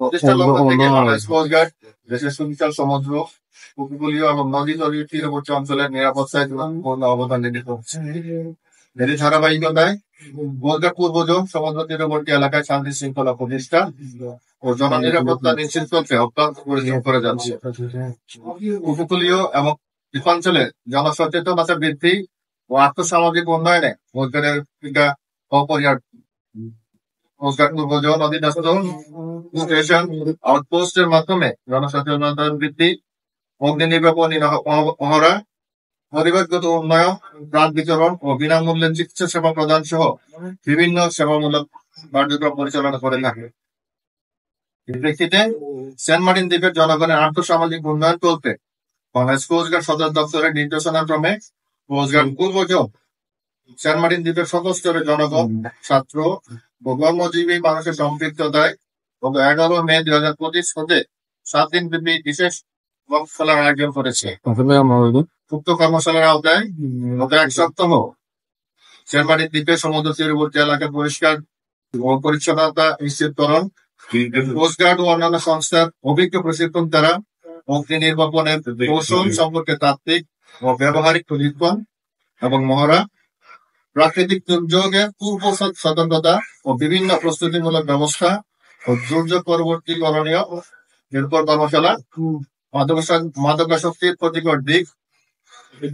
প্রতিষ্ঠার লক্ষ্য থেকে বাংলাদেশ কোস্ট গার্ড দেশের সুবিশাল সমুদ্র, উপকূলীয় এবং নদী তীরবর্তী অঞ্চলের নিরাপত্তায় গুরুত্বপূর্ণ অবদান রেখে হচ্ছে। এর ধারাবাহিকতায় কোস্ট গার্ড পূর্ব জোন সমুদ্র তীরবর্তী এলাকায় শান্তি শৃঙ্খলা প্রতিষ্ঠা ও জননিরাপত্তা নিশ্চিত করতে অত্যন্ত পরিশ্রম করে যাচ্ছে। উপকূলীয় এবং দ্বীপাঞ্চলে জনসচেতনতা বৃদ্ধি ও আর্থসামাজিক উন্নয়নে কোস্ট গার্ডের ভূমিকা অপরিহার্য। কোস্ট গার্ড পূর্ব জোন অধীনস্থ স্টেশন আউটপোস্টের মাধ্যমে জনসচেতনতা বৃদ্ধি, অগ্নি নির্বাপন, মহড়া, পরিবেশগত উন্নয়ন, প্রাণ বিতরণ ও বিনামূল্যে চিকিৎসা সেবা প্রদান সহ বিভিন্ন সেবামূলক কার্যক্রম পরিচালনা করে থাকে। এর প্রেক্ষিতে সেন্ট মার্টিন দ্বীপের জনগণের আর্থসামাজিক উন্নয়ন করতে বাংলাদেশ কোস্ট গার্ড সদর দপ্তরের নির্দেশনা ক্রমে কোস্ট গার্ড পূর্ব জোন সেন্ট মার্টিন দ্বীপের সকল স্তরের জনগণ, ছাত্র ও কর্মজীবী মানুষের সম্পৃক্ততায় 11 মে 2025 হতে 7 দিন ব্যাপী বিশেষ কর্মশালার আয়োজন করেছে। উক্ত কর্মশালার আওতায় গত 1 সপ্তাহ সেন্ট মার্টিন দ্বীপের সমুদ্র তীরবর্তী এলাকা পরিষ্কার ও পরিচ্ছন্নতা নিশ্চিতকরণ, কোস্ট গার্ড ও অন্যান্য সংস্থার অভিজ্ঞ প্রশিক্ষণ দ্বারা অগ্নি নির্বাপনের কৌশল সম্পর্কে তাত্ত্বিক ও ব্যবহারিক প্রশিক্ষণ এবং মহড়া, প্রাকৃতিক দুর্যোগের পূর্ব সতর্কতা ও বিভিন্ন প্রস্তুতিমূলক ব্যবস্থা ও দুর্যোগ পরবর্তী করণীয় নির্ভর কর্মশালা, মাদকাসক্তির ক্ষতিকর দিক,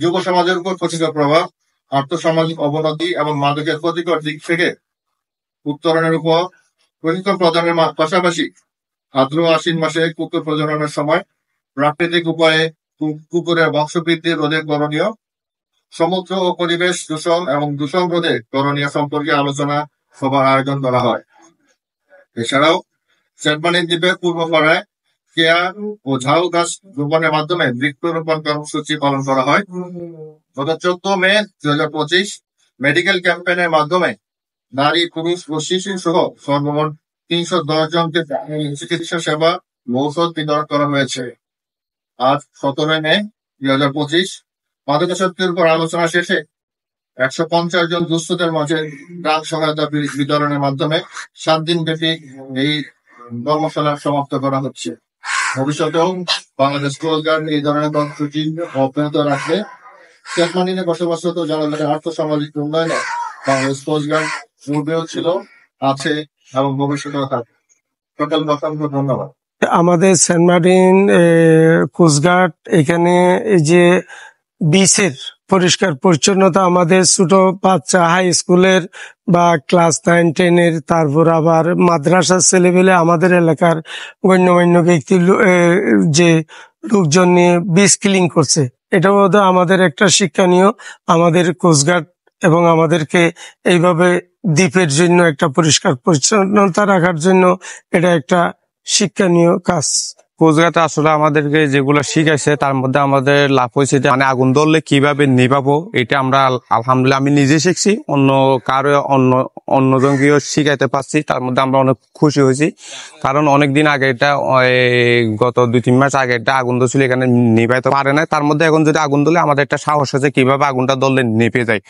যুব সমাজের উপর ক্ষতিকর প্রভাব, আর্থসামাজিক অবনতি এবং মাদকের ক্ষতিকর দিক থেকে উত্তরণের উপর প্রশিক্ষণ প্রদানের পাশাপাশি ভাদ্র আশ্বিন মাসে কুকুর প্রজননের সময় প্রাকৃতিক উপায়ে কুকুরের বংশবৃদ্ধি রোধে করণীয়, সমুদ্র ও পরিবেশ দূষণ এবং দূষণ রোধে করণীয় সম্পর্কে আলোচনা সভার আয়োজন করা হয়। এছাড়াও সেন্ট মার্টিন দ্বীপের পূর্ব পাড়ায় কেয়া ও ঝাউ গাছ রোপণের মাধ্যমে বৃক্ষরোপণ কর্মসূচি পালন করা হয়। গত 14 মে 2025 মেডিকেল ক্যাম্পেইনের মাধ্যমে নারী, পুরুষ ও শিশু সহ সর্বমোট 310 জনকে চিকিৎসা সেবা ও ঔষধ বিতরণ করা হয়েছে। আজ 17 মে 2025 মাদকাসক্তির উপর আলোচনা শেষে 150 জন দুস্থদের মাঝে ত্রাণ সহায়তা বিতরণের মাধ্যমে 7 দিন ব্যাপী এই কর্মশালা সমাপ্ত করা হচ্ছে। ভবিষ্যতেও বাংলাদেশ কোস্ট গার্ড এই ধরনের কর্মসূচি অব্যাহত রাখবে। সেন্ট মার্টিনে বসবাসরত জনগণের আর্থসামাজিক উন্নয়নে বাংলাদেশ কোস্ট গার্ড পূর্বেও ছিল, আছে এবং ভবিষ্যতেও থাকবে। টোটাল অসংখ্য ধন্যবাদ। আমাদের সেন্ট মার্টিন কোস্ট গার্ড এখানে এই যে বিচের পরিষ্কার পরিচ্ছন্নতা, আমাদের ছোট বাচ্চা হাই স্কুলের বা ক্লাস 9-10-এর, তারপর আবার মাদ্রাসার ছেলেপেলে, আমাদের এলাকার গণ্যমান্য ব্যক্তি যে লোকজন নিয়ে বিচ ক্লিন করছে, এটাও আমাদের একটা শিক্ষণীয়। আমাদের কোস্ট গার্ড এবং আমাদেরকে এইভাবে দ্বীপের জন্য একটা পরিষ্কার পরিচ্ছন্নতা রাখার জন্য এটা একটা শিক্ষণীয় কাজ। কোস্ট গার্ড আসলে আমাদেরকে যেগুলো শিখাইছে তার মধ্যে আমাদের লাভ হয়েছে যে মানে আগুন ধরলে কিভাবে নিভাবো, এটা আমরা আলহামদুলিল্লাহ আমি নিজে শিখছি, অন্যজনকেও শিখাইতে পারছি। তার মধ্যে আমরা অনেক খুশি হয়েছি, কারণ অনেকদিন আগে এটা গত 2-3 মাস আগে একটা আগুন ধরছিল, এখানে নিভাইতে পারে না। তার মধ্যে এখন যদি আগুন ধরলে আমাদের একটা সাহস আছে কিভাবে আগুনটা ধরলে নিভে যায়।